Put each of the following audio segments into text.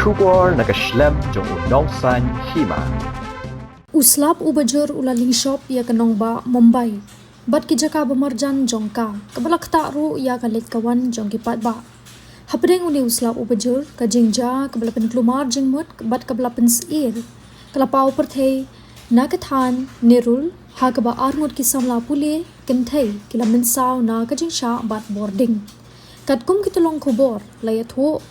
Shukor nakaslem jong unongsan Hima. Uslap ubajur ulaling shop ya kanong ba Mumbai. Bat ki jaka bamarjan jong ka. Kabalak taru ya kalit kawan jong kipat ba. Hapdeng uni uslap ubajur ka jingja kabalapan klumar jingmut bat kabalapan sir. Kalapau perthei nakathan nerul ha kaba arngut ki Samla Pule kenthei kila mensaw na ka jing Shah bat Bording. Kat kum kitulong kubor layat ho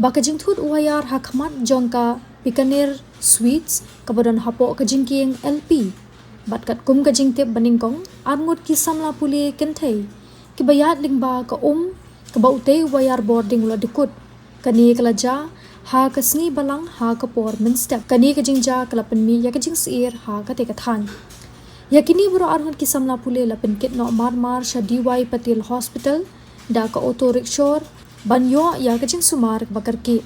baka jing thut Waïar ha khamat jong ka Pikaner sweets kabadan hapo ka jing kieng LP bat kat kum ka jing tip baningkong arngut ki Samla Pule kenthei ki bayat lingba ka ka baute Waïar Bording la Dkut kani kalaja ha ka sngi balang ha ka por minstep kani ka jing ja kala penmi ya ka jing sir ha ka te ka than yakini bro arngut ki Samla Pule la penkit no mar Shah Patil Hospital da ka auto rickshaw banyo ya ka jing sumar bakar ki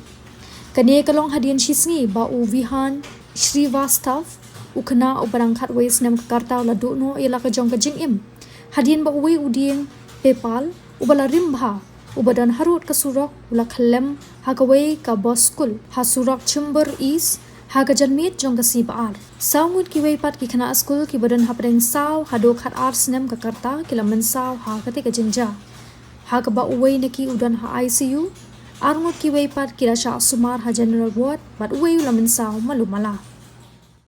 kani kalong hadian shisngi ba u vihan Srivastav ukna ubarang khat ways nam karta la do no ila ka jong ka jing im hadian ba uwi uding PayPal ubala rimbha ubadan harut ka Surok ula khalem ha ka way ka boskul ha Surok chamber is ha ka janmit jong ka sibar saungut ki way pat ki khana school ki badan hapreng saw hado khat ars nam ka karta kilaman saw ha ka te ka jingja ha ka ba uwi naki udan ha ICU arngut ki way pat kila Shah sumar ha general ward bat uwi ulaman saw malumala